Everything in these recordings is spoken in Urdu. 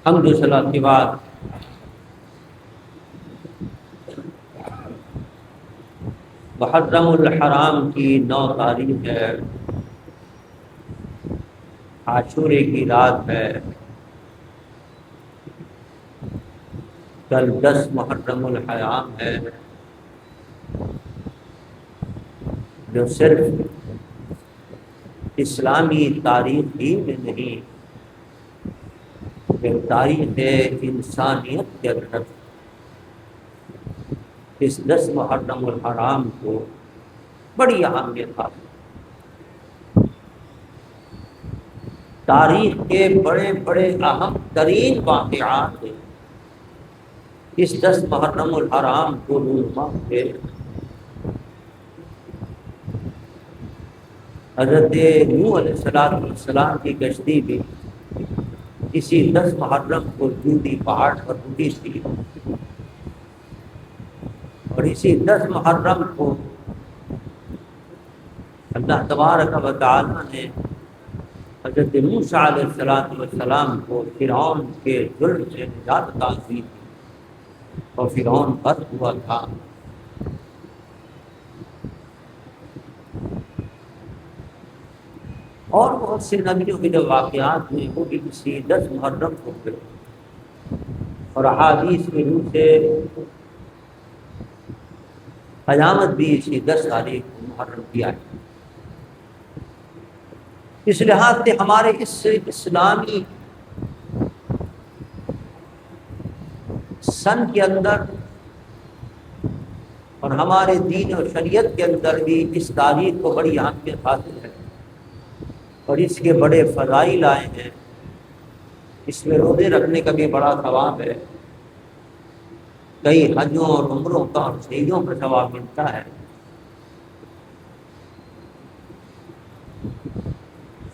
حمد و صلاۃ کے بعد محرم الحرام کی 9 تاریخ ہے، عاشورے کی رات ہے۔ کل 10 محرم الحرام ہے، جو صرف اسلامی تاریخ ہی میں نہیں، کہ تاریخ انسانیت کے اندر اس 10 محرم الحرام کو بڑی اہمیت حاصل۔ تاریخ کے بڑے بڑے اہم ترین واقعات اس 10 محرم الحرام کو رونما ہوئے۔ حضرت نوح علیہ السلام کی کشتی بھی اسی 10 محرم کو جودی پہاڑ پر رکی تھی، اور اسی 10 محرم کو اللہ تبارک و تعالی نے حضرت موسیٰ علیہ السلام کو فرعون کے ظلم سے نجات عطا کی تھی، اور فرعون غرق ہوا تھا۔ اور بہت سے نبیوں کے جو واقعات ہیں وہ بھی اسی 10 محرم کو ہوئے، اور احادیث کی روح سے قیامت بھی اسی 10 تاریخ کو محرم کیا ہے۔ اس لحاظ سے ہمارے اس اسلامی سن کے اندر اور ہمارے دین و شریعت کے اندر بھی اس تاریخ کو بڑی اہمیت حاصل ہے، اور اس کے بڑے فضائل آئے ہیں۔ اس میں روزے رکھنے کا بھی بڑا ثواب ہے، کئی حجوں اور عمروں کا اور شہیدوں کا ثواب ملتا ہے۔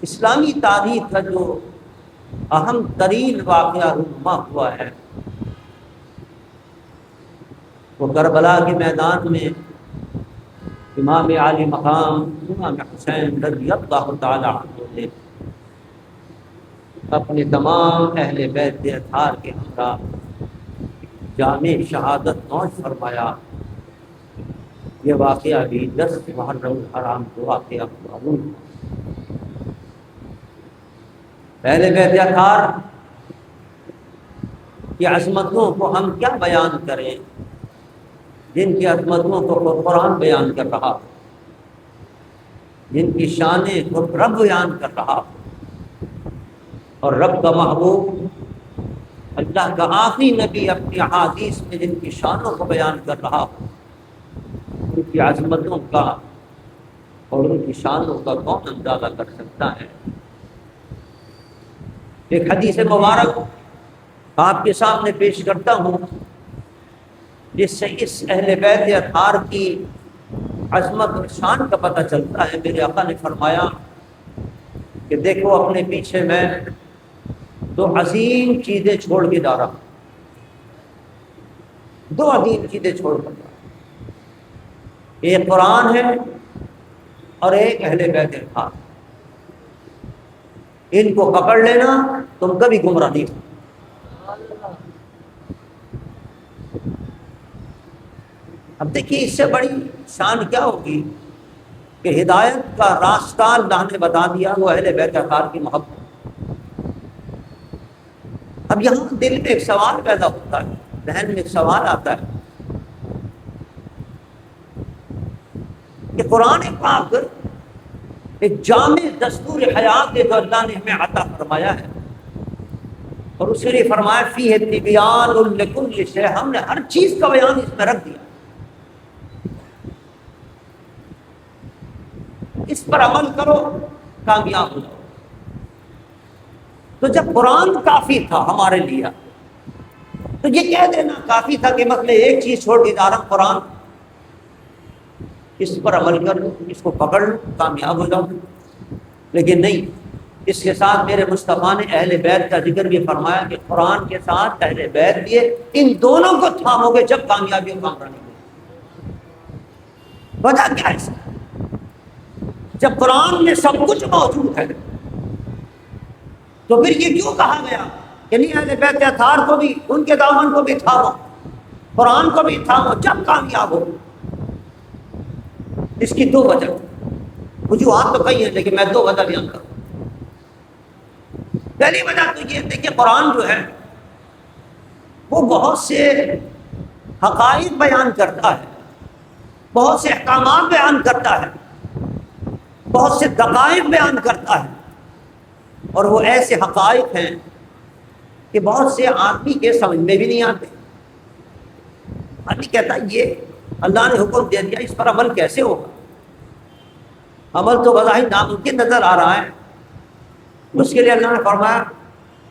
اسلامی تاریخ کا جو اہم ترین واقعہ رونما ہوا ہے وہ کربلا کے میدان میں امام عالی مقام امام حسین رضی اللہ تعالی عنہ نے اپنے تمام اہل بیت اطہار کے ہمراہ جامع شہادت نوش فرمایا۔ یہ واقعہ بھی 10 محرم الحرام کو واقعہ معلوم۔ اہل بیت اطہار کی عظمتوں کو ہم کیا بیان کریں، جن کی عظمتوں کو قرآن بیان کر رہا، جن کی شانیں کو رب بیان کر رہا، اور رب کا محبوب اللہ کا آخری نبی اپنی احادیث میں جن کی شانوں کو بیان کر رہا، ان کی عظمتوں کا اور ان کی شانوں کا کون اندازہ کر سکتا ہے۔ ایک حدیث مبارک آپ کے سامنے پیش کرتا ہوں، جس سے اس اہل بیت اطہار کی عظمت اور شان کا پتہ چلتا ہے۔ میرے آقا نے فرمایا کہ دیکھو اپنے پیچھے میں 2 عظیم چیزیں چھوڑ کے جا رہا ہوں، 2 عظیم چیزیں چھوڑ کر جا رہا ہوں، ایک قرآن ہے اور ایک اہل بیت اطہار۔ ان کو پکڑ لینا، تم کبھی گمراہ نہیں ہو۔ اب دیکھیے اس سے بڑی شان کیا ہوگی کہ ہدایت کا راستہ اللہ نے بتا دیا، وہ اہل بیت اطہار کی محبت۔ اب یہاں دل میں ایک سوال پیدا ہوتا ہے، ذہن میں ایک سوال آتا ہے کہ قرآن پاک ایک جامع دستور حیات ہے جو اللہ نے ہمیں عطا فرمایا ہے، اور اس نے فرمایا فیہ تبیان لکل شیء، ہم نے ہر چیز کا بیان اس میں رکھ دیا، اس پر عمل کرو کامیاب ہو جاؤ۔ تو جب قرآن کافی تھا ہمارے لیے، تو یہ کہہ دینا کافی تھا کہ مثلا ایک چیز چھوڑ کے جا رہا ہوں، قرآن، اس پر عمل کر لو، اس کو پکڑ لو، کامیاب ہو جاؤ۔ لیکن نہیں، اس کے ساتھ میرے مصطفیٰ نے اہل بیت کا ذکر بھی فرمایا کہ قرآن کے ساتھ اہل بیت بھی ہے، ان دونوں کو تھامو گے جب کامیابی و کامرانی ہوگی۔ وجہ کیا ہے اس کا؟ جب قرآن میں سب کچھ موجود ہے تو پھر یہ کیوں کہا گیا کہ نہیں اہل بیت اطہار کو بھی، ان کے دامن کو بھی تھامو، قرآن کو بھی تھامو جب کامیاب ہو۔ اس کی دو وجہ، وجوہات تو کئی ہیں لیکن میں دو وجہ بیان کروں۔ پہلی وجہ تو یہ دیکھیں، قرآن جو ہے وہ بہت سے حقائق بیان کرتا ہے، بہت سے احکامات بیان کرتا ہے، بہت سے دقائق بیان کرتا ہے، اور وہ ایسے حقائق ہیں کہ بہت سے آدمی کے سمجھ میں بھی نہیں آتے۔ آدمی کہتا ہے یہ اللہ نے حکم دے دیا، اس پر عمل کیسے ہوگا؟ عمل تو بظاہر ناممکن نظر آ رہا ہے۔ اس کے لیے اللہ نے فرمایا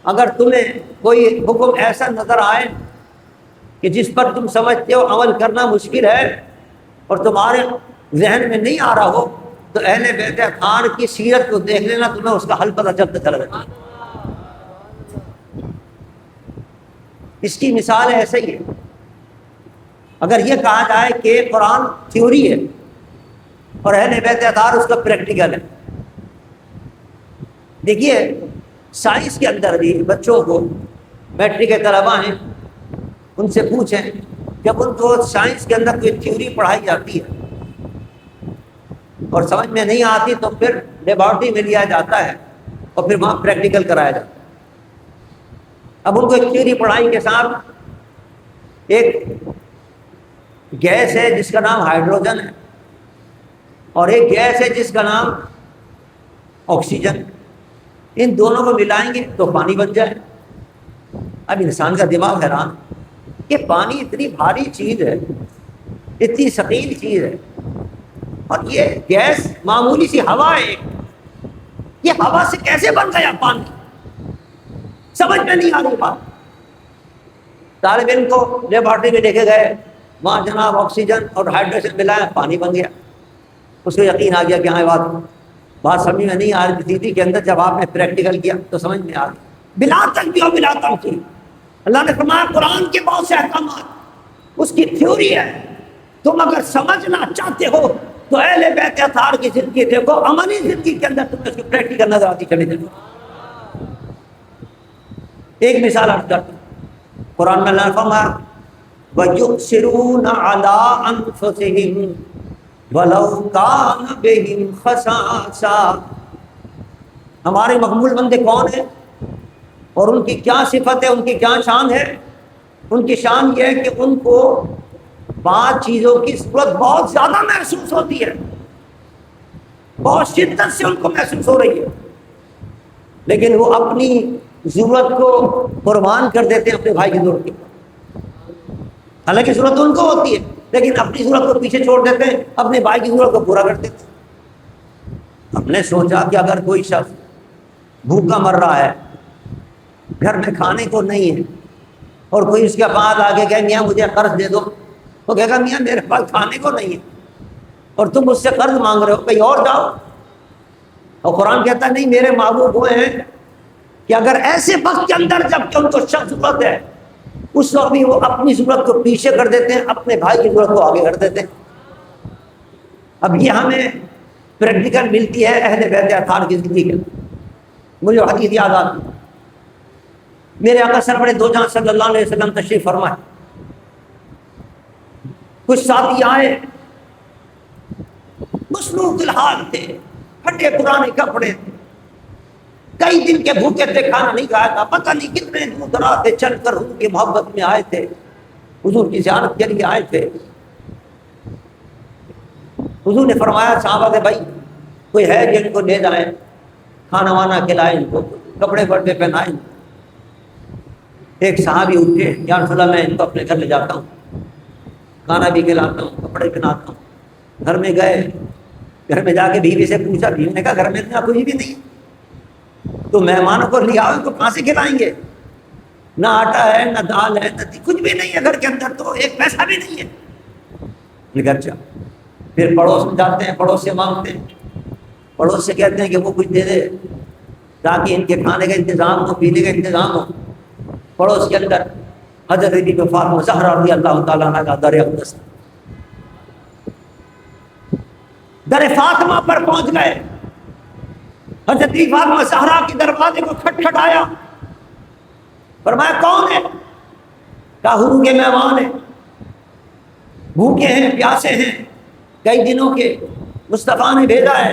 اگر تمہیں کوئی حکم ایسا نظر آئے کہ جس پر تم سمجھتے ہو عمل کرنا مشکل ہے اور تمہارے ذہن میں نہیں آ رہا ہو، تو اہل بیت اطہار کی سیرت کو دیکھ لینا، تمہیں اس کا حل پتہ چلتا چلا جائے گا۔ اس کی مثال ایسے ہی ہے۔ اگر یہ کہا جائے کہ قرآن تھیوری ہے اور اہل بیت اطہار اس کا پریکٹیکل ہے، دیکھیے سائنس کے اندر بھی بچوں کو، میٹرک کے طلباء ہیں ان سے پوچھیں، جب ان کو سائنس کے اندر کوئی تھیوری پڑھائی جاتی ہے اور سمجھ میں نہیں آتی تو پھر لیبارٹری میں لیا جاتا ہے اور پھر وہاں پریکٹیکل کرایا جاتا ہے۔ اب ان کو ایک تھیوری پڑھائی کے ساتھ ایک گیس ہے جس کا نام ہائیڈروجن ہے اور ایک گیس ہے جس کا نام آکسیجن، ان دونوں کو ملائیں گے تو پانی بن جائے۔ اب انسان کا دماغ حیران کہ پانی اتنی بھاری چیز ہے، اتنی ثقیل چیز ہے، اور یہ گیس معمولی سی ہوا ہے، یہ ہوا سے کیسے بن گیا پانی؟ سمجھ میں نہیں آ رہی بات۔ طالب علم کو لیبارٹری میں دیکھے گئے، وہاں جناب آکسیجن اور ہائیڈروجن ملایا، پانی بن گیا۔ اس کو یقین آ گیا کہ ہاں بات سمجھ میں نہیں آ رہی تھی کے اندر، جب آپ نے پریکٹیکل کیا تو سمجھ میں آ گئی۔ بلا تنبیہ بلا تنقیح، اللہ نے فرمایا قرآن کے بہت سے احکامات اس کی تھیوری ہے، تم اگر سمجھنا چاہتے ہو تو اہل بیت اطہار کی زندگی دیکھو، عملی زندگی کے اندر تمہیں اس کی پریکٹیکل نظر آتی چلی جائے۔ ایک مثال عرض کرتا ہوں، قرآن میں اللہ نے فرمایا وَيُؤْثِرُونَ عَلَىٰ أَنفُسِهِمْ وَلَوْ كَانَ بِهِمْ خَصَاصَةٌ۔ ہمارے مقبول بندے کون ہیں اور ان کی کیا صفت ہے، ان کی کیا شان ہے؟ ان کی شان یہ ہے کہ ان کو بعض چیزوں کی ضرورت بہت زیادہ محسوس ہوتی ہے، بہت شدت سے ان کو محسوس ہو رہی ہے، لیکن وہ اپنی ضرورت کو قربان کر دیتے ہیں اپنے بھائی کی ضرورت کی۔ حالانکہ ضرورت ان کو ہوتی ہے لیکن اپنی ضرورت کو پیچھے چھوڑ دیتے ہیں، اپنے بھائی کی ضرورت کو پورا کر دیتے ہیں۔ ہم نے سوچا کہ اگر کوئی شخص بھوکا مر رہا ہے، گھر میں کھانے کو نہیں ہے، اور کوئی اس کے پاس آگے کہے میاں مجھے قرض دے دو، وہ کہے گا میاں میرے پاس کھانے کو نہیں ہے اور تم مجھ سے قرض مانگ رہے ہو، کہیں اور جاؤ۔ اور قرآن کہتا ہے نہیں، میرے محبوب ہوئے ہیں کہ اگر ایسے وقت کے اندر جب کہ ان کو شخص ضرورت ہے، اس وقت بھی وہ اپنی ضرورت کو پیچھے کر دیتے ہیں، اپنے بھائی کی ضرورت کو آگے کر دیتے ہیں۔ اب یہ ہمیں پریکٹیکل ملتی ہے اہل بیت اطہار کی زندگی کے۔ مجھے حدیث یاد آتی، میرے آقا سرور دو جہاں صلی اللہ علیہ وسلم تشریف فرمائے، کچھ ساتھی آئے مصلوب الحال تھے، پھٹے پرانے کپڑے تھے، کئی دن کے بھوکے تھے، کھانا نہیں کھایا تھا، پتہ نہیں کتنے دور دراز سے چل کر حضور کی محبت میں آئے تھے، حضور کی زیارت کے لیے آئے تھے۔ حضور نے فرمایا صحابہ کے بھائی کوئی ہے جن کو لے جائیں، کھانا وانا کھلائیں، ان کو کپڑے بڑے پہنائیں۔ ایک صحابی اٹھے، یا رسول اللہ میں ان کو اپنے گھر لے جاتا ہوں، کھانا بھی کھلاتا ہوں، کپڑے پہناتا ہوں۔ گھر میں گئے، گھر میں جا کے بیوی سے پوچھا، بیوی نے کہا گھر میں کوئی بھی نہیں، تو مہمانوں کو لے آؤ، ان کو کہاں سے کھلائیں گے؟ نہ آٹا ہے، نہ دال ہے، نہ کچھ بھی نہیں ہے گھر کے اندر، تو ایک پیسہ بھی نہیں ہے۔ گھر جا، پھر پڑوس میں جاتے ہیں، پڑوس سے مانگتے ہیں، پڑوس سے کہتے ہیں کہ وہ کچھ دے دے تاکہ ان کے کھانے کا انتظام ہو، پینے کا انتظام ہو۔ پڑوس کے اندر حضرت بی بی فاطمہ زہرا رضی اللہ تعالیٰ عنہ کا در اقدس، در فاطمہ پر پہنچ گئے، حضرت فاطمہ زہرا کے دروازے کو کھٹکھٹایا، فرمایا کون ہے؟ کہا حور کے مہمان ہیں، بھوکے ہیں پیاسے ہیں، کئی دنوں کے، مصطفیٰ نے بھیجا ہے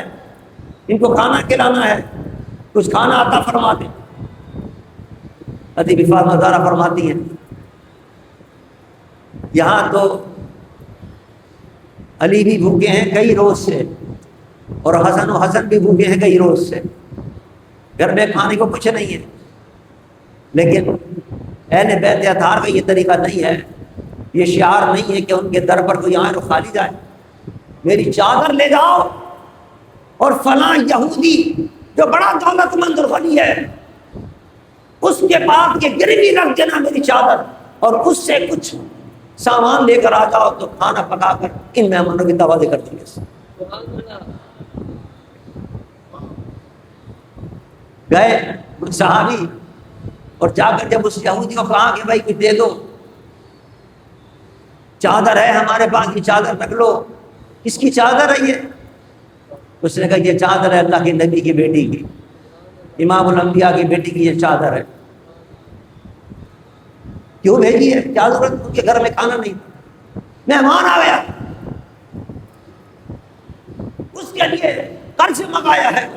ان کو کھانا کھلانا ہے، کچھ کھانا عطا فرما دیں۔ حضرت فاطمہ زہرا فرماتی ہیں یہاں تو علی بھی بھوکے ہیں کئی روز سے، اور حسن و حسن بھی بھوکے ہیں کئی روز سے، گھر میں کھانے کو کچھ نہیں ہے، لیکن اہل بیت اطہار کا یہ طریقہ نہیں ہے، یہ شعار نہیں ہے کہ ان کے در پر کوئی آئے اور خالی جائے۔ میری چادر لے جاؤ اور فلاں یہودی جو بڑا دولت مند اور غنی ہے اس کے پاس یہ گروی رکھ دینا میری چادر، اور اس سے کچھ سامان لے کر آ جاؤ تو کھانا پکا کر ان مہمانوں کی توازی کر دیں گے۔ گئے صحابی اور جا کر جب اس یہودی کو کہا کہ بھائی کچھ دے دو، چادر ہے ہمارے پاس، یہ چادر رکھ لو۔ کس کی چادر ہے یہ؟ اس نے کہا یہ چادر ہے اللہ کے نبی کی بیٹی کی، امام الانبیاء کی بیٹی کی یہ چادر ہے۔ کیوں بھیجی ہے؟ کیا ضرورت؟ ان کے گھر میں کھانا نہیں، مہمان آ گیا، اس کے لیے قرض سے منگایا ہے۔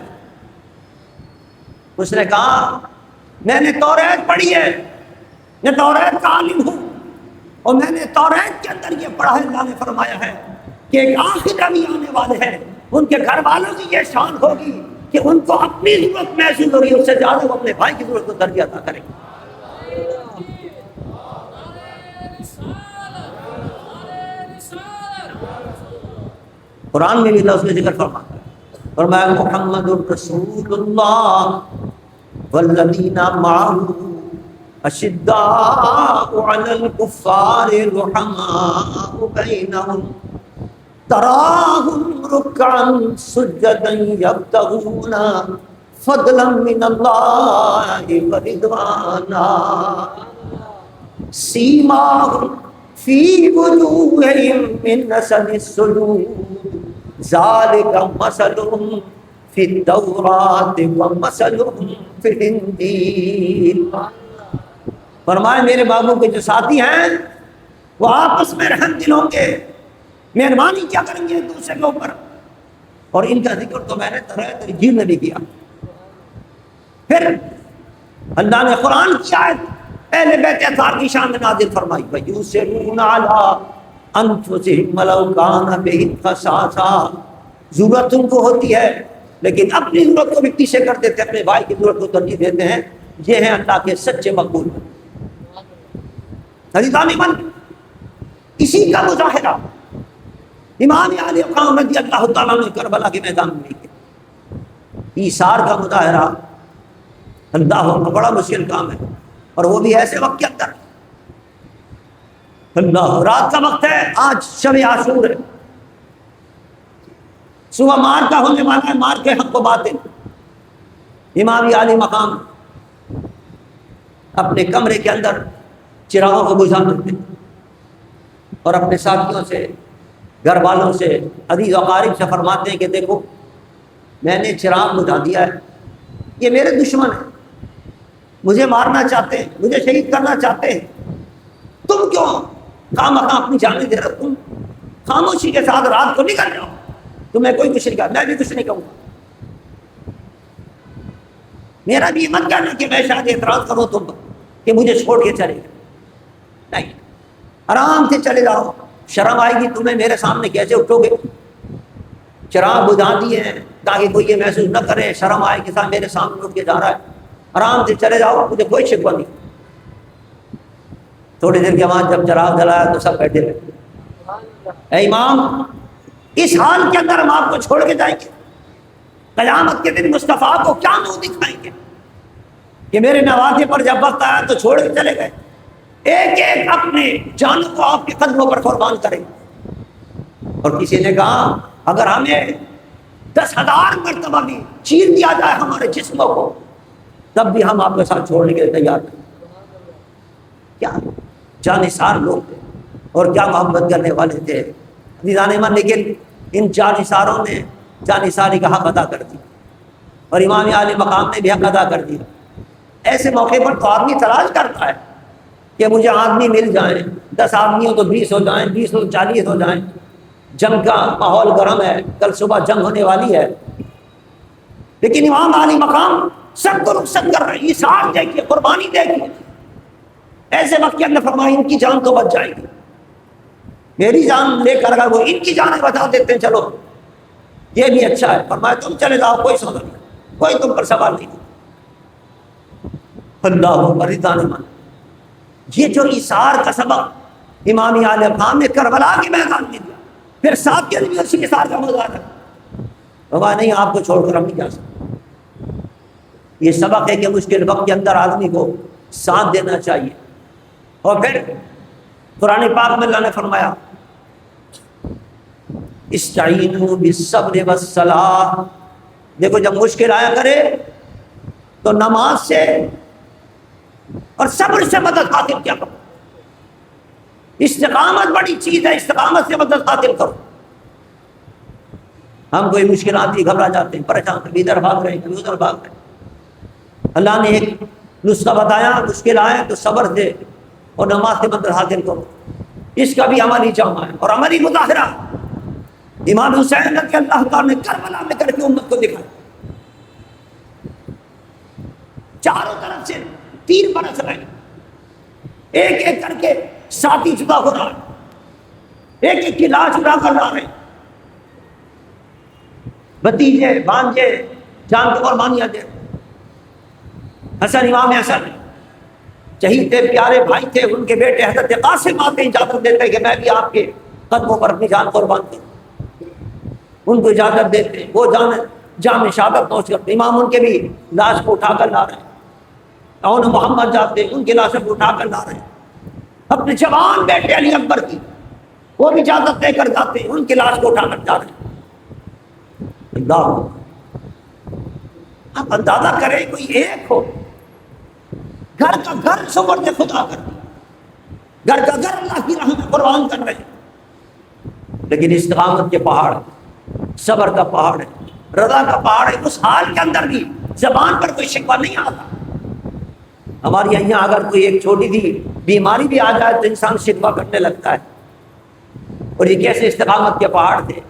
اس نے کہا میں نے توریت پڑھی ہے، میں توریت کا عالم ہوں، اور میں نے توریت کے اندر یہ پڑھا ہے، اللہ نے فرمایا ہے کہ ایک آخر نبی آنے والے ہیں، ان کے گھر والوں کی یہ شان ہوگی کہ ان کو اپنی ضرورت محسوس ہوگی، اس سے زیادہ وہ اپنے بھائی کی ضرورت کو ترجیح عطا کریں گے۔ قرآن میں بھی اللہ اس نے ذکر فرماتا ہے، فرمایا محمد رسول اللہ والذین معه اشداء علی الکفار رحماء بینہم تراہم رکعا سجدا یبتغون فضلا من اللہ ورضوانا سیماہم فی وجوہہم من اثر السجود ذالک مثلہم فی التوراۃ ومثلہم فی الانجیل۔ فرمائے میرے بابو کے جو ساتھی ہیں وہ آپس میں رحم دل ہوں گے، مہربانی کیا کریں گے ایک دوسرے کے اوپر، اور ان کا ذکر تو میں نے طرح انجیل میں بھی کیا۔ پھر اللہ نے قرآن کی آیت اہل بیت اطہار کی شان میں نازل فرمائی، وَيُؤْثِرُونَ عَلَىٰ أَنفُسِهِمْ وَلَوْ كَانَ بِهِمْ خَصَاصَةٌ۔ ضرورت ان کو ہوتی ہے لیکن اپنی ضرورت کو بھی پیچھے کر دیتے ہیں، اپنے بھائی کی ضرورت کو ترجیح دیتے ہیں۔ یہ ہیں اللہ کے سچے مقبول۔ عزیزان ایمان، اسی کا مظاہرہ امام علی مقام رضی اللہ تعالیٰ نے کربلا کے میدان میں کیا۔ ایثار کا مظاہرہ اللہ کا بڑا مشکل کام ہے، اور وہ بھی ایسے وقت کے اندر۔ اللہ رات کا وقت ہے، آج شب عاشور ہے، صبح مار کا ہونے والا ہے، مار کے حق و باطل۔ امام علی مقام اپنے کمرے کے اندر چراغوں کو بجھا دیتے اور اپنے ساتھیوں سے، گھر والوں سے، عزیز و اقارب سے فرماتے ہیں کہ دیکھو میں نے چراغ بجھا دیا ہے، یہ میرے دشمن ہیں، مجھے مارنا چاہتے ہیں، مجھے شہید کرنا چاہتے ہیں، تم کیوں خامخواہ اپنی جانیں دے رہے، تم خاموشی کے ساتھ رات کو نکل جاؤ، تمہیں کوئی کچھ نہیں کہا، میں بھی کچھ نہیں کہوں گا۔ میرا بھی مت کہنا کہ میں شاید اعتراض کروں تم پر کہ مجھے چھوڑ کے چلے گئے، نہیں، آرام سے چلے جاؤ، شرم آئے گی تمہیں، میرے سامنے کیسے اٹھو گے؟ چراغ بجھا دیے ہیں تاکہ کوئی یہ محسوس نہ کرے شرم آئے کہ صاحب میرے سامنے اٹھ کے جا رہا ہے، آرام سے چلے جاؤ، مجھے کوئی شکوہ نہیں۔ تھوڑی دیر کے بعد جب چراغ جلایا تو سب بیٹھے رہے۔ اے امام، اس حال کے اندر ہم آپ کو چھوڑ کے جائیں گے؟ قیامت کے دن مصطفیٰ کو کیا منہ دکھائیں گے کہ میرے نوازے پر جب وقت آیا تو چھوڑ کے چلے گئے؟ ایک ایک اپنے جانوں کو آپ کے قدموں پر قربان کریں گے۔ اور کسی نے کہا اگر ہمیں 10,000 مرتبہ بھی چیر دیا جائے ہمارے جسموں کو تب بھی ہم آپ کے ساتھ چھوڑنے کے لیے تیار ہیں۔ کیا جانثار لوگ تھے اور کیا محبت کرنے والے تھے عزیزان ایمان، لیکن ان جانثاروں نے جانثاری کا حق ادا کر دیا، اور امام عالی مقام نے بھی حق ادا کر دیا۔ ایسے موقع پر تو آدمی تلاش کرتا ہے کہ مجھے آدمی مل جائیں، 10 آدمی ہو تو 20 ہو جائیں، 20 ہو تو 40 ہو جائیں، جنگ کا ماحول گرم ہے، کل صبح جنگ ہونے والی ہے، لیکن امام علی مقام سب کو رخصت کر رہے ہیں، ایثار دیکھیے، قربانی دیکھیے۔ ایسے وقت کے اندر فرمایا ان کی جان تو بچ جائے گی، میری جان لے کر اگر وہ ان کی جانیں بچا دیتے ہیں چلو یہ بھی اچھا ہے۔ فرمایا تم چلے جاؤ، کوئی سوال نہیں، کوئی تم پر سوال نہیں۔ اللہ رضا نے مانا۔ یہ جو ایثار کا سبق امام علیہ السلام نے کربلا کے میدان میں دیا، پھر ساتھ کے بھی اسی ایثار کا مظاہرہ فرمایا نہیں آپ کو چھوڑ کر ہم نہیں جا سکتے۔ یہ سبق ہے کہ مشکل وقت کے اندر آدمی کو ساتھ دینا چاہیے۔ اور پھر قرآن پاک میں اللہ نے فرمایا استعینوا بالصبر والصلاۃ، دیکھو جب مشکل آیا کرے تو نماز سے اور صبر سے مدد حاصل کیا کرو۔ استقامت بڑی چیز ہے، استقامت سے مدد حاصل کرو۔ ہم کوئی مشکل آتی گھبرا جاتے ہیں، پریشان، کبھی ادھر بھاگ رہے ہیں کبھی ادھر بھاگ رہے ہیں۔ اللہ نے ایک نسخہ بتایا، مشکل آئے تو صبر سے اور نماز سے مدد حاصل کرو۔ اس کا بھی عملی جامع ہے اور عملی مظاہرہ امام حسین رضی اللہ تعالیٰ نے کربلا میں کر کے امت کو دکھایا۔ چاروں طرف سے تیر برس رہے ہیں، ایک ایک کر کے ساتھی جدا ہو رہا ہے، ایک ایک کی لاش اڑا کر لا رہے ہیں، بھتیجے بھانجے جان کو قربانیاں دے۔ حسن امام حسن شہید تھے، پیارے بھائی تھے، ان کے بیٹے حضرت قاسم آتے اجازت دیتے کہ میں بھی آپ کے قدموں پر اپنی جان قربان کروں، ان کو اجازت دیتے، وہ جام شہادت پہنچ کرتے، امام ان کے بھی لاش کو اٹھا کر لا رہے ہیں، اور محمد جاتے ان کی لاشوں کو اٹھا کر لا رہے ہیں، اپنے جوان بیٹے علی اکبر کی وہ بھی اجازت دے کر جاتے ہیں، ان کی لاش کو اٹھا کر جا رہے ہیں۔ اللہ، آپ اندازہ کریں کوئی ایک ہو، گھر کا گھر سپرد خدا کر دیا، گھر کا گھر اللہ کی راہ میں قربان کر رہے ہیں، لیکن استقامت کے پہاڑ، صبر کا پہاڑ ہے، رضا کا پہاڑ ہے، اس حال کے اندر بھی زبان پر کوئی شکوہ نہیں آتا۔ ہمارے یہاں اگر کوئی ایک چھوٹی سی بیماری بھی آ جائے تو انسان شکوہ کرنے لگتا ہے، اور یہ کیسے استقامت کے پہاڑ تھے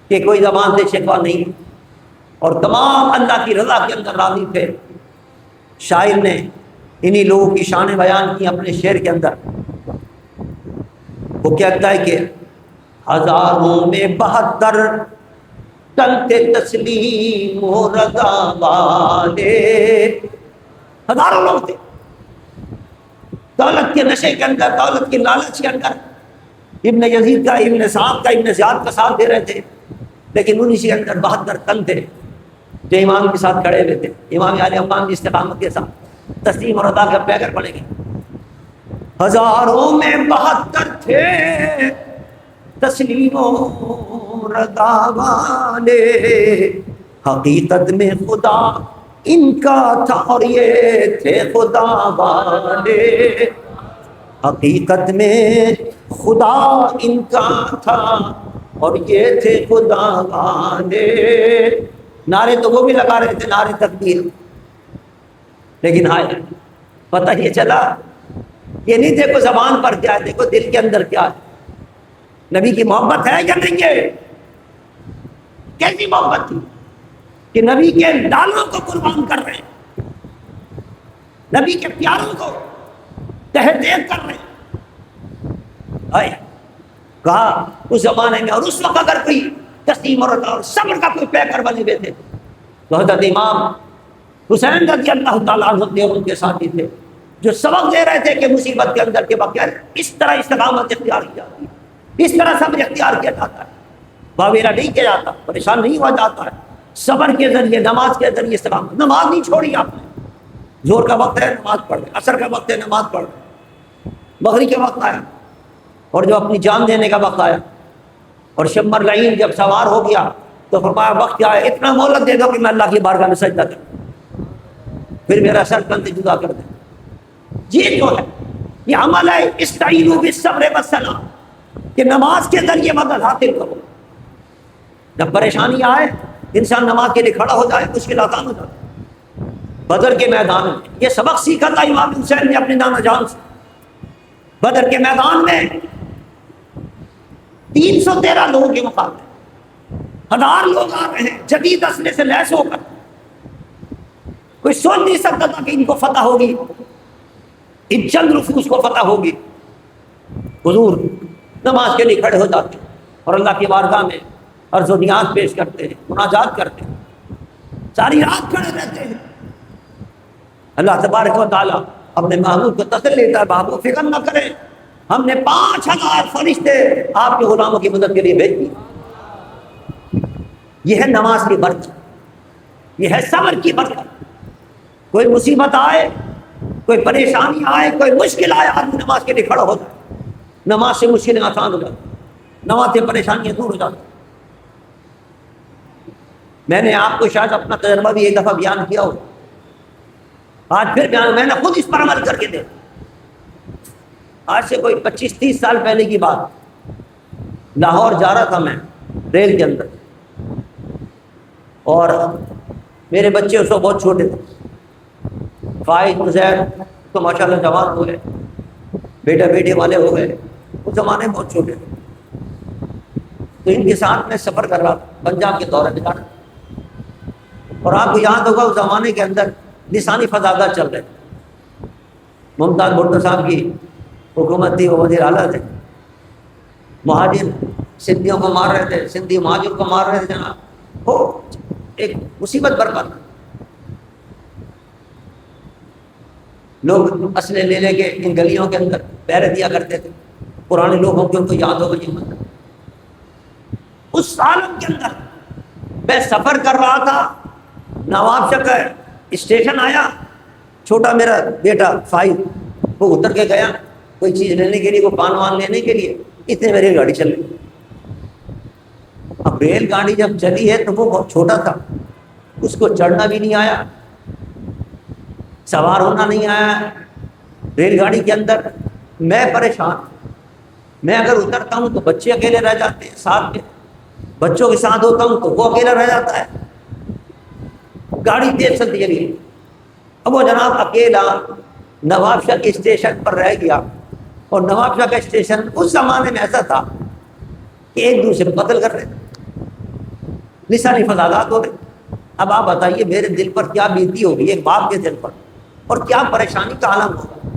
کہ کوئی زبان سے شکوہ نہیں، اور تمام اللہ کی رضا کے اندر راضی تھے۔ شاعر نے انہی لوگوں کی شان بیان کی اپنے شعر کے اندر، وہ کہتا ہے کہ ہزاروں میں 72 تلتے تسلیم و رضا والے، ہزاروں لوگ تھے دولت کے نشے کے اندر، دولت کے لالچ کے اندر، ابن یزید کا، ابن سعد کا، ابن زیاد کا ساتھ دے رہے تھے، لیکن انہی کے اندر 72 تن تھے جو امام کے ساتھ کھڑے ہوئے تھے۔ امام علیہ السلام کی استقامت کے ساتھ تسلیم اور ادا کا پیغام پڑے گی، ہزاروں میں 72 تھے تسلیم و رضا والے، حقیقت میں خدا ان کا تھا اور یہ تھے خدا والے، حقیقت میں خدا ان کا تھا اور یہ تھے خدا والے۔ نعرے تو وہ بھی لگا رہے تھے، نعرے تکبیر، لیکن ہائے پتہ یہ چلا یہ نہیں دیکھو زبان پر کیا ہے، دیکھو دل کے اندر کیا ہے۔ نبی کی محبت ہے یا نہیں ہے؟ کیسی محبت تھی کہ نبی کے لالوں کو قربان کر رہے ہیں، نبی کے پیاروں کو تحریک کر رہے ہیں۔ آئے کہا اس زمانے میں، اور اس وقت اگر کوئی تسلیم اور صبر کا کوئی پیکر بنے ہوئے تھے تو حضرت امام حسین رضی اللہ تعالیٰ عنہ تھے، ان کے ساتھی تھے جو سبق دے رہے تھے کہ مصیبت کے اندر کے بغیر اس طرح استقامت اختیار کی جاتی ہے، اس طرح صبر اختیار کیا جاتا ہے، واویلا نہیں کیا جاتا، پریشان نہیں ہوا جاتا ہے، صبر کے ذریعے، نماز کے ذریعے استقامت۔ نماز نہیں چھوڑی آپ نے، زور کا وقت ہے نماز پڑھ رہے، عصر کا وقت ہے نماز پڑھ رہے، مغرب کے وقت آیا اور جو اپنی جان دینے کا وقت آیا، اور شمر لعین جب سوار ہو گیا تو فرمایا وقت کیا ہے، اتنا مہلت دے دو کہ میں اللہ کی بارگاہ میں سجدہ کروں، پھر میرا سر کندھے جدا کر دیں۔ یہ جو ہے یہ عمل ہے استعینوا بالصبر والصلاۃ، کہ نماز کے ذریعے مدد حاصل کرو۔ جب پریشانی آئے انسان نماز کے لیے کھڑا ہو جائے، مشکل آسان ہو جاتی، بدر کے میدان میں یہ سبق سیکھا تھا امام حسین نے اپنے نانا جان سے. بدر کے میدان میں 313 لوگوں کے مقابلے 1000 لوگ آ رہے ہیں جدید اسلحے سے لیس ہو کر. کوئی سوچ نہیں سکتا تھا کہ ان کو فتح ہوگی، ان چند رفوس کو فتح ہوگی. حضور نماز کے لیے کھڑے ہو جاتے ہیں اور اللہ کی بارگاہ میں عرض و نیاز پیش کرتے ہیں، مناجات کرتے ہیں، ساری رات کھڑے رہتے ہیں. اللہ تبارک و تعالیٰ اپنے محبوب کو تسلی دیتا ہے، محبوب فکر نہ کریں، ہم نے 5000 فرشتے آپ کے غلاموں کی مدد کے لیے بھیج دیے. یہ ہے نماز کی برکت، یہ ہے صبر کی برکت. کوئی مصیبت آئے، کوئی پریشانی آئے، کوئی مشکل آئے، آدمی نماز کے لیے کھڑا ہوتا ہے. نماز سے مشکلیں آسان ہو جاتی، نماز سے پریشانیاں دور ہو جاتی. میں نے آپ کو شاید اپنا تجربہ بھی ایک دفعہ بیان کیا ہو، آج پھر بیان، میں نے خود اس پر عمل کر کے دیکھا. آج سے کوئی 25-30 سال پہلے کی بات، لاہور جا رہا تھا میں ریل کے اندر، اور میرے بچے اس وقت بہت چھوٹے تھے. فائد زید تو ماشاء اللہ جوان ہو گئے، بیٹا بیٹے والے ہو گئے، اس زمانے میں بہت چھوٹے تھے. تو ان کے ساتھ میں سفر کر رہا تھا، پنجاب کے دورے پہ جا رہا. اور آپ کو یاد ہوگا اس زمانے کے اندر لسانی فسادات چل رہے تھے. ممتاز بھٹو صاحب کی حکومت تھی، وہ وزیر اعلیٰ تھے. مہاجر سندھیوں کو مار رہے تھے، سندھی مہاجر کو مار رہے تھے. جناب ہو ایک مصیبت برپا. لوگ اسلحے لے لے کے ان گلیوں کے اندر پہرے دیا کرتے تھے. پرانے لوگوں کو ان کو یاد ہوگا یہ منظر. اس عالم کے اندر میں سفر کر رہا تھا، نواب شاہ کا اسٹیشن آیا. چھوٹا میرا بیٹا فائد وہ اتر کے گیا کوئی چیز لینے کے لیے، وہ پان وان لینے کے لیے. اتنے میں ریل گاڑی چل رہی. اب ریل گاڑی جب چلی ہے تو وہ بہت چھوٹا تھا، اس کو چڑھنا بھی نہیں آیا، سوار ہونا نہیں آیا. ریل گاڑی کے اندر میں پریشان. میں اگر اترتا ہوں تو بچے اکیلے رہ جاتے ہیں، ساتھ میں بچوں کے ساتھ ہوتا ہوں تو وہ اکیلا رہ جاتا ہے. گاڑی تیز چلتی چلی. اب وہ جناب اکیلا نواب شاہ کے اسٹیشن پر رہ گیا. اور نواب شاہ کا اسٹیشن اس زمانے میں ایسا تھا کہ ایک دوسرے کو قتل کر رہے تھے، لسانی فسادات ہو رہے. اب آپ بتائیے میرے دل پر کیا بیتی ہوگی، ایک باپ کے دل پر، اور کیا پریشانی کا عالم ہوگا.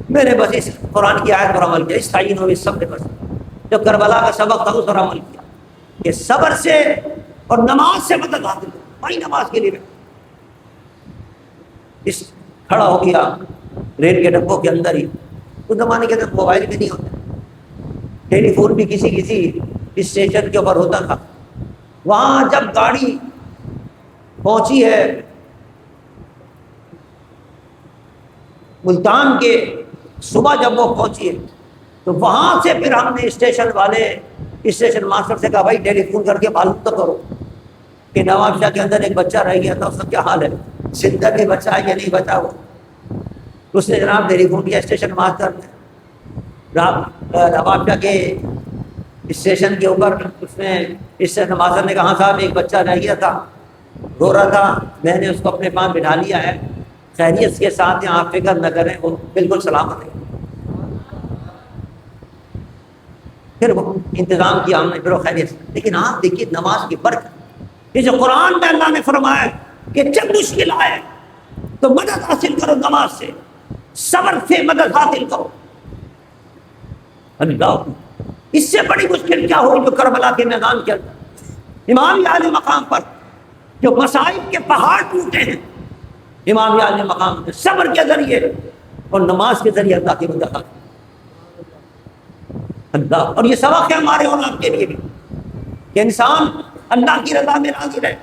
میں نے بس اس قرآن کی آیت پر عمل کیا، اس تعین ہوئی سب نے. بس جب کربلا کا سبق تھا اس پر عمل کیا کہ صبر سے اور نماز سے مدد حاصل ہو. بھائی نماز کے لیے اس کھڑا ہو گیا ریل کے ڈبوں کے اندر ہی. اس زمانے کے اندر موبائل بھی نہیں ہوتا، ٹیلی فون بھی کسی اسٹیشن کے اوپر ہوتا تھا. وہاں جب گاڑی پہنچی ہے ملتان کے، صبح جب وہ پہنچی ہے تو وہاں سے پھر ہم نے اسٹیشن ماسٹر سے کہا بھائی ٹیلی فون کر کے معلوم تو کرو کہ نواب شاہ کے اندر ایک بچہ رہ گیا تھا، اس کا کیا حال ہے، زندہ بھی بچہ ہے کہ نہیں بچا. وہ اس نے جناب ٹیلی فون کیا اسٹیشن ماسٹر نے. نواب شاہ کے اسٹیشن کے اوپر اس نے اسٹیشن ماسٹر نے کہا صاحب ایک بچہ رہ گیا تھا، رو رہا تھا، میں نے اس کو اپنے پاس بٹھا لیا ہے، خیریت کے ساتھ ہیں، آپ فکر نہ کریں، وہ بالکل سلامت ہے. پھر وہ انتظام کیا ہم نے، پھر وہ خیریت سے. لیکن آپ دیکھیے نماز کی برکت، یہ جو قرآن میں اللہ نے فرمایا کہ جب مشکل آئے تو مدد حاصل کرو نماز سے، صبر سے مدد حاصل کرو. اللہ، اس سے بڑی مشکل کیا ہوئی جو کربلا کے میدان کے اندر امام عالی مقام پر جو مصائب کے پہاڑ ٹوٹے ہیں. امام عالی مقام نے صبر کے ذریعے اور نماز کے ذریعے اللہ کی مدد حاصل. اللہ، اور یہ سبق ہے ہمارے اولاد کے لیے بھی کہ انسان اللہ کی رضا میں راضی رہے.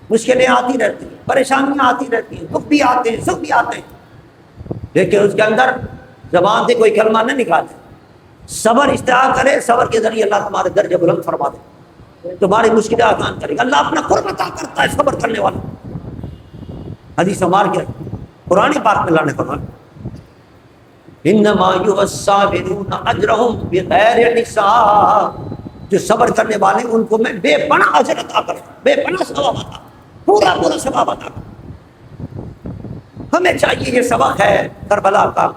مشکلیں آتی رہتی ہیں، پریشانیاں آتی رہتی ہیں، دکھ بھی آتے ہیں، سکھ بھی آتے ہیں، لیکن اس کے اندر زبان سے کوئی کلمہ نہ نکالے. صبر اختیار کرے، صبر کے ذریعے اللہ تمہارے درجے بلند فرما دے، تمہاری مشکلیں آسان کرے گا. اللہ اپنا قرب عطا کرتا ہے صبر کرنے والا. حدیث ہمار کے قرآن پاک میں اللہ نے فرمایا انما یوفی الصابرون اجرهم بغیر حساب، جو صبر کرنے والے ان کو میں بے پناہ اجر عطا کروں، بے پناہ ثواب عطا، پورا ثواب عطا کروں. ہمیں چاہیے، یہ سبق ہے کربلا کا،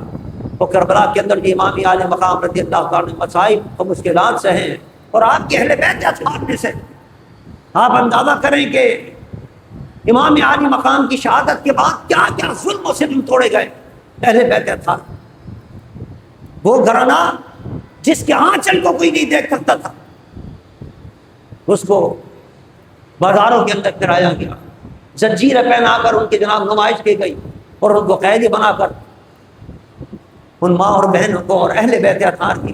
اور کربلا کے اندر جو امام عالی مقام رضی اللہ تعالیٰ مصائب اور مشکلات سے ہیں، اور آپ کے اہل بیت اطہار میں سے آپ اندازہ کریں کہ امام عالی مقام کی شہادت کے بعد کیا کیا ظلم و ستم توڑے گئے اہل بیت اطہار۔ وہ گھرانہ جس کے آنچل کو کوئی نہیں دیکھ سکتا تھا، اس کو بازاروں کے اندر پھرایا گیا، زنجیریں پہنا کر ان کی جناب نمائش کی گئی، اور ان کو قیدی بنا کر ان ماں اور بہنوں کو اور اہل بیت اطہار کی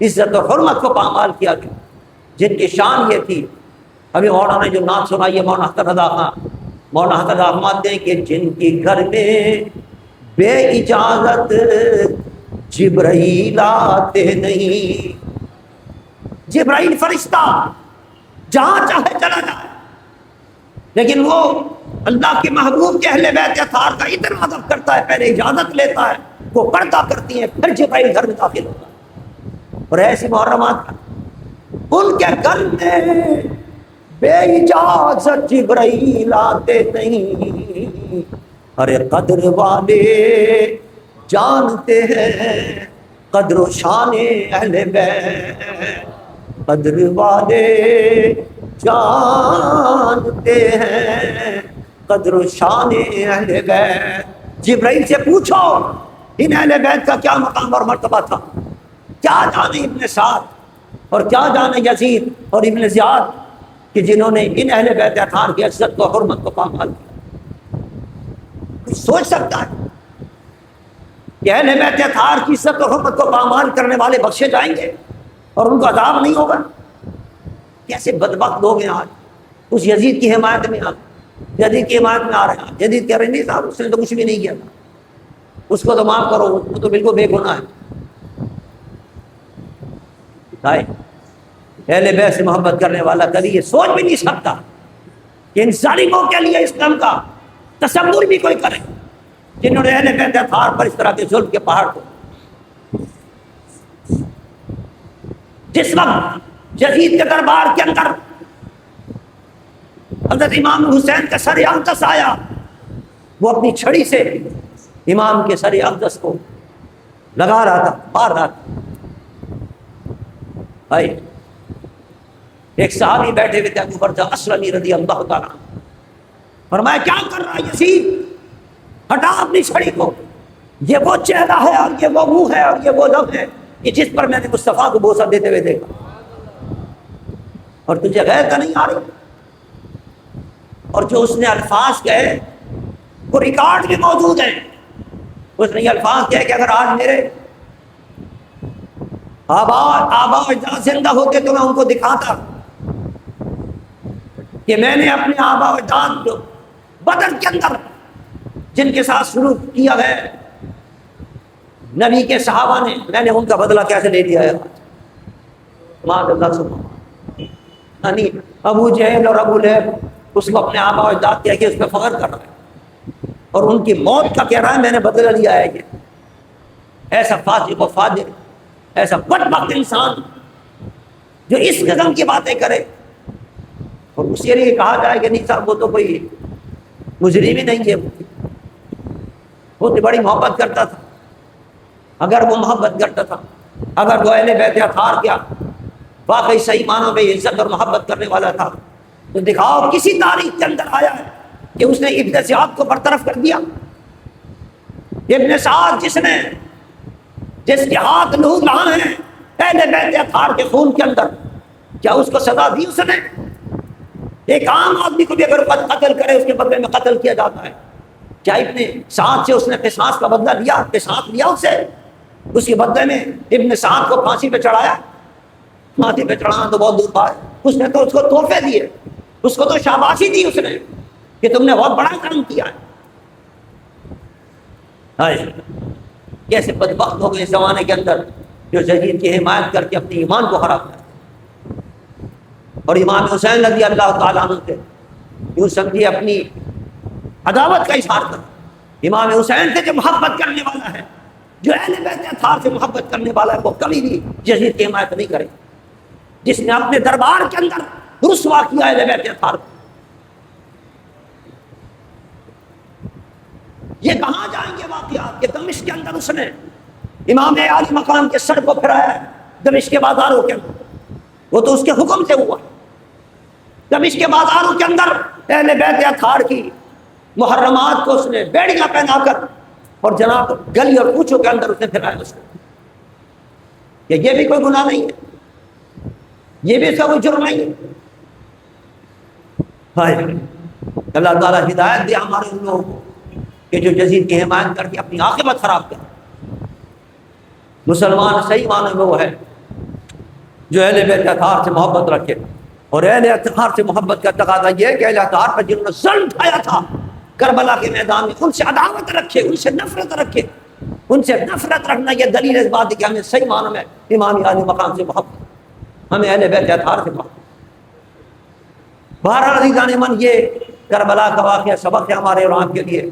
عزت اور حرمت کو پامال کیا گیا، جن کی شان یہ تھی۔ ابھی مولانا نے جو نعت سنائی ہے مولانا حسن رضا خان، مولانا حسن رضا فرماتے ہیں کہ جن کی گھر میں بے اجازت جبرائیل آتے نہیں، جبرائیل فرشتہ جہاں چاہے چلا جائے، لیکن وہ اللہ کے محبوب کے اہل بیت اطہار کا اتنا ادب کرتا ہے، پہلے اجازت لیتا ہے، وہ پردہ کرتی ہیں، پھر جبرائیل گھر میں داخل ہوتا ہے۔ اور ایسی محرمات ان کے گھر میں بے اجازت جبرائیل آتے نہیں، ارے قدر والے جانتے ہیں قدر و شان اہل بیت، قدر والے جانتے ہیں قدر و شان اہل بیت۔ جبرائیل سے پوچھو ان اہل بیت کا کیا مقام اور مرتبہ تھا، کیا جانے ابن سعد اور کیا جانے یزید اور ابن زیاد کہ جنہوں نے ان اہل بیت اطہار کی عزت و حرمت کو پامال کیا۔ کچھ سوچ سکتا ہے کہ اہل بیت اطہار کی عزت و حرمت کو پامال کرنے والے بخشے جائیں گے اور ان کو عذاب نہیں ہوگا؟ کیسے بدبخت لوگ ہیں آج اس یزید کی حمایت میں، یزید کی حمایت میں آ رہے ہیں۔ یزید کہہ رہے نہیں صاحب اس نے تو کچھ بھی نہیں کیا تھا، اس کو تو معاف کرو، وہ تو بالکل بے گناہ ہے۔ اہل بیت سے محبت کرنے والا کبھی یہ سوچ بھی نہیں سکتا کہ ان ظالموں کے لیے اسلام کا تصور بھی کوئی کرے جنہوں نے اہل بیت اطہار پر اس طرح کے ظلم کے پہاڑ کو۔ جس وقت یزید کے دربار کے اندر حضرت امام حسین کا سر اقدس آیا، وہ اپنی چھڑی سے امام کے سر اقدس کو لگا رہا تھا، مار رہا تھا۔ ایک صحابی بیٹھے ہوئے تھے ابو برزہ اسلمی رضی اللہ تعالیٰ عنہ، فرمایا کیا کر رہا ہے یزید، ہٹا اپنی چھڑی کو، یہ وہ چہرہ ہے اور یہ وہ منہ ہے اور یہ وہ لب ہے کہ جس پر میں نے مصطفیٰ کو بوسہ دیتے ہوئے دیکھا، اور تجھے غیر کا نہیں آ رہی؟ اور جو اس نے الفاظ کہے وہ ریکارڈ بھی موجود ہیں، اس نے یہ الفاظ کہے کہ اگر آج میرے آبا اجداد زندہ ہوتے تو میں ان کو دکھاتا کہ میں نے اپنے آبا اجداد کو بدر کے اندر جن کے ساتھ سلوک کیا ہے نبی کے صحابہ نے، میں نے ان کا بدلہ کیسے لے لیا ہے۔ معاذ اللہ سبحانہ، یعنی ابو جہل اور ابو لہب اس کو اپنے آبا اجداد کہہ کے اس پہ فخر کر رہا ہے، اور ان کی موت کا کہہ رہا ہے میں نے بدلہ لیا ہے۔ یہ ایسا فاسق و فاجر، ایسا بدبخت انسان جو اس قسم کی باتیں کرے، اور اسی لیے کہا جائے کہ نہیں صاحب وہ تو کوئی مجرم ہی نہیں ہے، وہ تو بڑی محبت کرتا تھا۔ اگر وہ محبت کرتا تھا، اگر وہ اہل بیت اطہار کیا واقعی صحیح معنوں میں عزت اور محبت کرنے والا تھا، تو دکھاؤ کسی تاریخ کے اندر آیا ہے کہ اس نے ابن سعد کو برطرف کر دیا؟ ابن سعد جس کے ہاتھ لہو لہان ہیں اہل بیت اطہار کے خون کے اندر، کیا اس کو سزا دی اس نے؟ ایک عام آدمی کو بھی اگر قتل کرے اس کے بدلے میں قتل کیا جاتا ہے، کیا ابن سعد سے اس نے قصاص کا بدلہ لیا؟ قصاص لیا اس سے؟ اس کے بدلے میں ابن سعد کو پھانسی پہ چڑھایا؟ پھانسی پہ چڑھانا تو بہت دور بات ہے، اس نے تو اس کو تحفے دیے، اس کو تو شاباشی دی اس نے کہ تم نے بہت بڑا کام کیا ہے۔ کیسے بدبخت ہو گئے اس زمانے کے اندر جو یزید کی حمایت کر کے اپنے ایمان کو خراب کر، اور امام حسین رضی اللہ تعالیٰ عنہ کے یوں سمجھیے اپنی عداوت کا اظہار کر۔ امام حسین سے جو محبت کرنے والا ہے، جو اہل بیت اطہار سے محبت کرنے والا ہے، وہ کبھی بھی یزید کی حمایت نہیں کرے، جس نے اپنے دربار کے اندر رسوا کیا اہل بیت اطہار کو۔ یہ کہاں جائیں گے واقعات کہ دمشق کے اندر اس نے امام عالی مقام کے سر کو پھرایا ہے دمشق کے بازاروں کے اندر، وہ تو اس کے حکم سے ہوا۔ دمشق کے بازاروں کے اندر اہل بیت اطہار کی محرمات کو اس نے بیڑیاں پہنا کر اور جناب گلی اور کوچوں کے اندر اس نے پھرایا اس کو۔ یہ بھی کوئی گناہ نہیں ہے، یہ بھی اس کا کوئی جرم نہیں ہے۔ اللہ تعالیٰ ہدایت دے ہمارے ان لوگوں کو کہ جو یزید کی حمایت کر کے اپنی عاقبت خراب کرے۔ مسلمان صحیح معنی میں وہ ہے جو اہل بیت اطہار سے محبت رکھے، اور اہل اطہار سے محبت کا تقاضا یہ ہے کہ اہل اطہار پر جنہوں نے ظلم اٹھایا تھا کربلا کے میدان میں، ان سے عداوت رکھے، ان سے نفرت رکھے۔ ان سے نفرت رکھنا یہ دلیل اس بات ہے کہ ہمیں صحیح معنی میں امام عالی مقام سے محبت، ہمیں اہل بیت اطہار سے محبت۔ بہرحال عزیزان من، یہ کربلا کا واقعہ سبق ہے ہمارے اور آپ کے لیے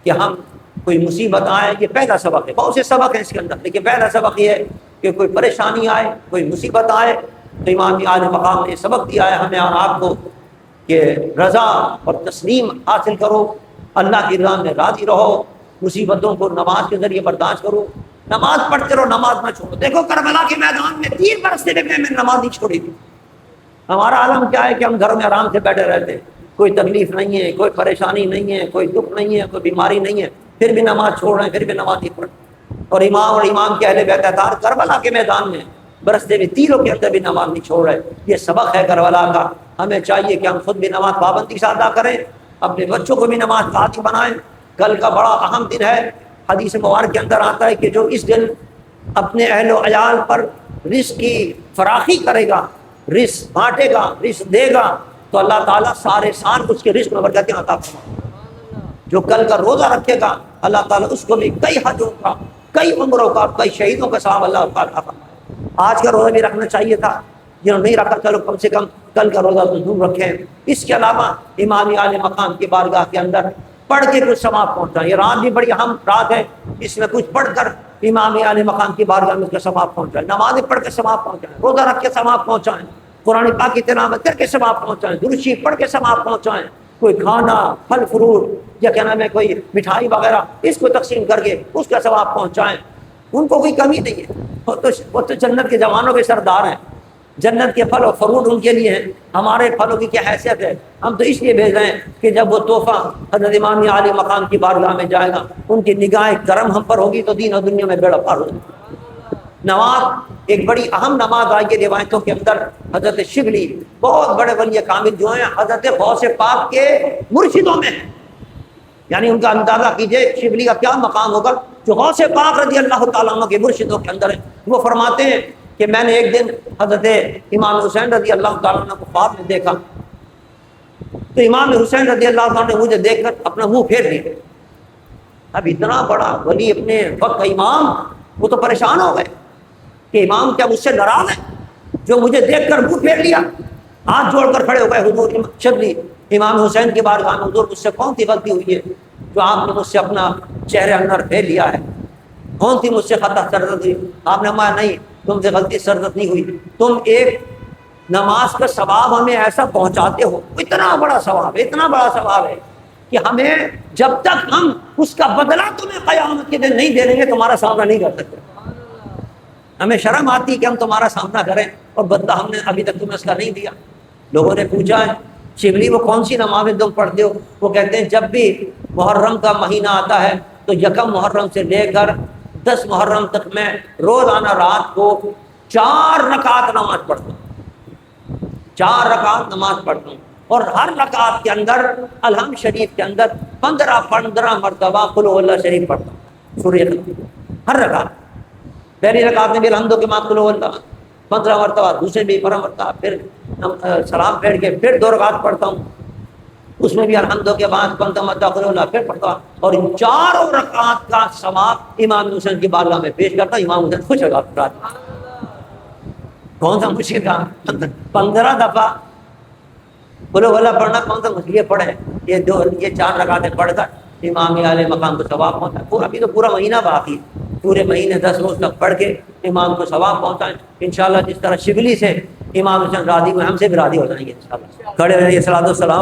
کہ ہم کوئی مصیبت آئے، یہ پہلا سبق ہے، بہت سے سبق ہیں اس کے اندر، لیکن پہلا سبق یہ ہے کہ کوئی پریشانی آئے، کوئی مصیبت آئے تو امام عالی مقام نے یہ سبق دیا ہے ہمیں اور آپ کو کہ رضا اور تسلیم حاصل کرو، اللہ کی رضا میں راضی رہو، مصیبتوں کو نماز کے ذریعے برداشت کرو، نماز پڑھتے رہو، نماز نہ چھوڑو۔ دیکھو کربلا کے میدان میں 3 برس سے میں نماز نہیں چھوڑی تھی۔ ہمارا عالم کیا ہے کہ ہم گھروں میں آرام سے بیٹھے رہتے، کوئی تکلیف نہیں ہے، کوئی پریشانی نہیں ہے، کوئی دکھ نہیں ہے، کوئی بیماری نہیں ہے، پھر بھی نماز چھوڑ رہے ہیں، پھر بھی نماز نہیں پڑھ۔ اور امام کے اہل بیت اطہار کربلا کے میدان میں برستے ہوئے تیروں کے اندر بھی نماز نہیں چھوڑ رہے۔ یہ سبق ہے کربلا کا، ہمیں چاہیے کہ ہم خود بھی نماز پابندی سے ادا کریں، اپنے بچوں کو بھی نماز کا عادی بنائیں۔ کل کا بڑا اہم دن ہے، حدیث مبارک کے اندر آتا ہے کہ جو اس دن اپنے اہل و عیال پر رزق کی فراخی کرے گا، رزق بانٹے گا، رزق دے گا، تو اللہ تعالیٰ سارے سال اس کے رزق میں برکتیں عطا فرمائے گا۔ جو کل کا روزہ رکھے گا اللہ تعالیٰ اس کو بھی کئی حجوں کا، کئی عمروں کا، کئی شہیدوں کا ثواب اللہ تعالیٰ عطا فرمائے۔ آج کا روزہ بھی رکھنا چاہیے تھا، جنہوں نے نہیں رکھا چلو کم سے کم کل کا روزہ تو ضرور رکھیں۔ اس کے علاوہ امام عالی مقام کی بارگاہ کے اندر پڑھ کے کچھ ثواب پہنچائیں۔ یہ رات بھی بڑی اہم رات ہے، اس میں کچھ پڑھ کر امام عالی مقام کی بارگاہ میں اس کا ثواب پہنچائیں، نمازیں پڑھ کے ثواب پہنچائیں، روزہ رکھ کے ثواب پہنچائیں، قرآن پاک کی تلاوت کر کے ثواب پہنچائیں، درود شریف پڑھ کے ثواب پہنچائیں، کوئی کھانا پھل فروٹ یا کیا نام ہے کوئی مٹھائی وغیرہ اس کو تقسیم کر کے اس کا ثواب پہنچائیں۔ ان کو کوئی کمی نہیں ہے، وہ تو جنت کے جوانوں کے سردار ہیں، جنت کے پھل اور فروٹ ان کے لیے ہیں۔ ہمارے پھلوں کی کیا حیثیت ہے؟ ہم تو اس لیے بھیج رہے ہیں کہ جب وہ تحفہ حضرت امام عالی مقام کی بارگاہ میں جائے گا، ان کی نگاہ کرم ہم پر ہوگی تو دین اور دنیا میں بیڑا پار ہوگا۔ نماز ایک بڑی اہم نماز آئی ہے روایتوں کے اندر۔ حضرت شبلی بہت بڑے ولی کامل جو ہیں حضرت غوث پاک کے مرشدوں میں ہیں، یعنی ان کا اندازہ کیجئے شبلی کا کیا مقام ہوگا جو غوث پاک رضی اللہ تعالیٰ عنہ کے مرشدوں کے اندر ہیں۔ وہ فرماتے ہیں کہ میں نے ایک دن حضرت امام حسین رضی اللہ تعالیٰ عنہ کو خواب میں دیکھا، تو امام حسین رضی اللہ تعالیٰ عنہ نے مجھے دیکھ کر اپنا منہ پھیر لیا۔ اب اتنا بڑا ولی اپنے وقت کا امام، وہ تو پریشان ہو گئے کہ امام کیا مجھ سے ناراض ہے جو مجھے دیکھ کر منہ پھیر لیا؟ ہاتھ جوڑ کر کھڑے ہو گئے حضور شبلی امام حسین کی بارگاہ میں، حضور مجھ سے کون سی غلطی ہوئی ہے جو آپ نے مجھ سے اپنا چہرہ انور پھیر لیا ہے؟ کون سی مجھ سے خطا سرزد ہوئی؟ آپ نے فرمایا نہیں، تم سے غلطی سرزد نہیں ہوئی، تم ایک نماز کا ثواب ہمیں ایسا پہنچاتے ہو، اتنا بڑا ثواب، اتنا بڑا ثواب ہے کہ ہمیں جب تک ہم اس کا بدلہ تمہیں قیامت کے دن نہیں دے دیں گے تمہارا سامنا نہیں کر سکتے۔ ہمیں شرم آتی کہ ہم تمہارا سامنا کریں اور بدلہ ہم نے ابھی تک تمہیں اس کا نہیں دیا۔ لوگوں نے پوچھا ہے شبلی وہ کون سی نمازیں تم پڑھتے ہو؟ وہ کہتے ہیں جب بھی محرم کا مہینہ آتا ہے تو 1 محرم سے لے کر 10 محرم تک میں روزانہ رات کو 4 رکعت نماز پڑھتا ہوں، 4 رکعت نماز پڑھتا ہوں، اور ہر رکعت کے اندر الحمد شریف کے اندر 15 مرتبہ قل هو اللہ شریف پڑھتا ہوں، سورہ اخلاص ہر رکعت۔ پہلی رکعت میں بھی الحمد کے بعد قل هو اللہ 15 مرتبہ، دوسرے بھی 15 مرتبہ، پھر سلام پھیر کے پھر 2 رکعت پڑھتا ہوں، اس میں بھی الحمد کے بعد 15 مرتبہ قل هو اللہ پھر پڑھتا ہوں، اور ان 4 رکعت کا ثواب امام حسین کی بارگاہ میں پیش کرتا ہوں۔ امام حسین خوش ہو جاتے ہیں۔ کون سا مشکل کام؟ 15 دفعہ قل هو اللہ پڑھنا کون سا مشکل؟ یہ پڑھے یہ 4 رکعتیں پڑھ کر امام عالی مقام کو ثواب پہنچا ہے۔ ابھی تو پورا مہینہ باقی ہے، پورے مہینے 10 روز تک پڑھ کے امام کو ثواب پہنچائیں انشاءاللہ۔ جس طرح شبلی سے امام حسین راضی ہوئے، ہم سے بھی راضی ہو جائیں گے انشاءاللہ۔ کھڑے رہیے، صلوات و سلام